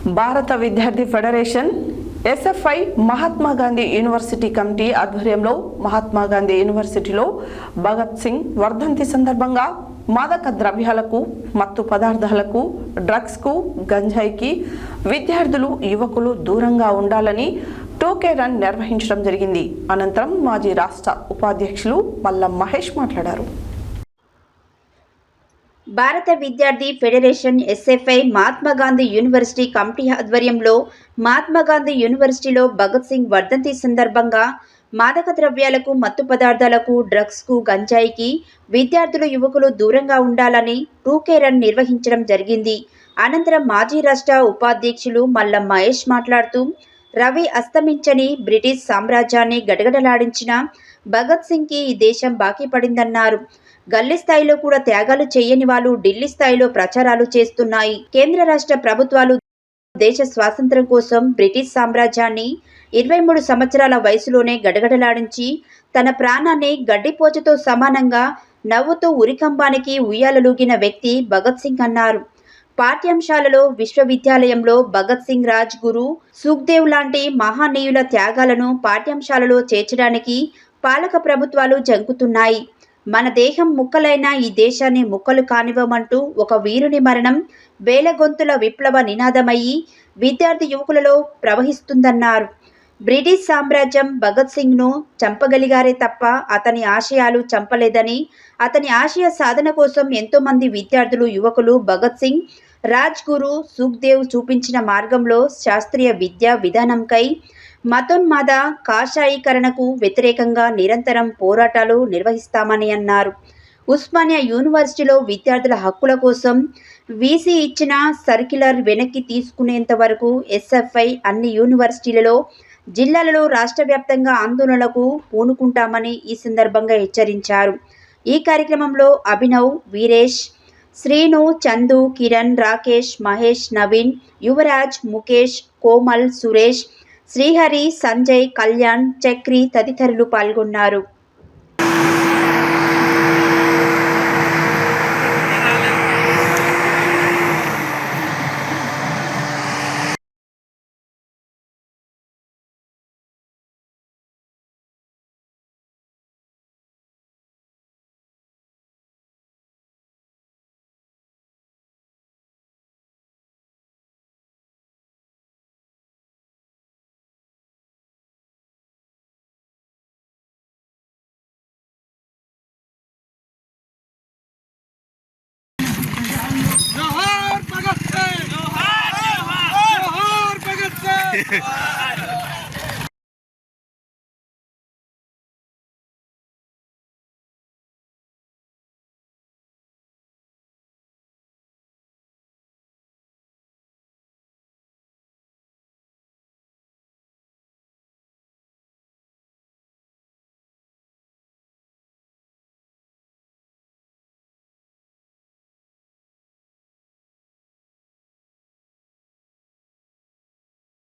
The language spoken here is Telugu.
భారత విద్యార్థి federation SFI Mahatma Gandhi university committee ఆధ్వర్యంలో మహాత్మా గాంధీ యూనివర్సిటీలో భగత్ సింగ్ వర్ధంతి సందర్భంగా మాదక ద్రవ్యాలకు, మత్తు పదార్థాలకు, డ్రగ్స్కు, గంజాయికి విద్యార్థులు, యువకులు దూరంగా ఉండాలని టోకే రన్ నిర్వహించడం జరిగింది. అనంతరం మాజీ రాష్ట్ర ఉపాధ్యక్షులు మల్లం మహేష్ మాట్లాడారు. భారత విద్యార్థి federation SFI Mahatma Gandhi university committee ఆధ్వర్యంలో మహాత్మా గాంధీ యూనివర్సిటీలో భగత్ సింగ్ వర్ధంతి సందర్భంగా మాదక ద్రవ్యాలకు, మత్తు పదార్థాలకు, డ్రగ్స్కు, గంజాయికి విద్యార్థులు, యువకులు దూరంగా ఉండాలని టూకే రన్ నిర్వహించడం జరిగింది. అనంతరం మాజీ రాష్ట్ర ఉపాధ్యక్షులు మల్లం మహేష్ మాట్లాడుతూ, రవి అస్తమించని బ్రిటిష్ సామ్రాజ్యాన్ని గడగడలాడించిన భగత్ సింగ్కి ఈ దేశం బాకీ పడిందన్నారు. గల్లీ స్థాయిలో కూడా త్యాగాలు చేయని వాళ్ళు ఢిల్లీ స్థాయిలో ప్రచారాలు చేస్తున్నాయి. కేంద్ర రాష్ట్ర ప్రభుత్వాలు దేశ స్వాతంత్ర్యం కోసం బ్రిటిష్ సామ్రాజ్యాన్ని 23 సంవత్సరాల వయసులోనే గడగడలాడించి తన ప్రాణాన్ని గడ్డిపోచతో సమానంగా నవ్వుతూ ఉరికంబానికి ఉయ్యాలలూగిన వ్యక్తి భగత్ సింగ్ అన్నారు. పాఠ్యాంశాలలో, విశ్వవిద్యాలయంలో భగత్ సింగ్, రాజ్ గురు, సుఖ్దేవ్ లాంటి మహానీయుల త్యాగాలను పాఠ్యాంశాలలో చేర్చడానికి పాలక ప్రభుత్వాలు జంకుతున్నాయి. మన దేహం ముక్కలైన ఈ దేశాన్ని ముక్కలు కానివ్వమంటూ ఒక వీరుని మరణం వేల గొంతుల విప్లవ నినాదమయ్యి విద్యార్థి యువకులలో ప్రవహిస్తుందన్నారు. బ్రిటిష్ సామ్రాజ్యం భగత్ సింగ్ను చంపగలిగారే తప్ప అతని ఆశయాలు చంపలేదని, అతని ఆశయ సాధన కోసం ఎంతోమంది విద్యార్థులు, యువకులు భగత్ సింగ్, రాజ్ గురు, సుఖ్దేవ్ చూపించిన మార్గంలో శాస్త్రీయ విద్యా విధానంకై, మతోన్మాద కాషాయీకరణకు వ్యతిరేకంగా నిరంతరం పోరాటాలు నిర్వహిస్తామని అన్నారు. ఉస్మానియా యూనివర్సిటీలో విద్యార్థుల హక్కుల కోసం వీసీ ఇచ్చిన సర్క్యులర్ వెనక్కి తీసుకునేంత వరకు ఎస్ఎఫ్ఐ అన్ని యూనివర్సిటీలలో, జిల్లాలలో రాష్ట్ర వ్యాప్తంగా ఆందోళనలకు పూనుకుంటామని ఈ సందర్భంగా హెచ్చరించారు. ఈ కార్యక్రమంలో అభినవ్, వీరేష్, శ్రీను, చందు, కిరణ్, రాకేష్, మహేష్, నవీన్, యువరాజ్, ముఖేష్, కోమల్, సురేష్, శ్రీహరి, సంజయ్, కళ్యాణ్, చక్రి తదితరులు పాల్గొన్నారు. जोहार भगत सिंह, जोहार भगत सिंह।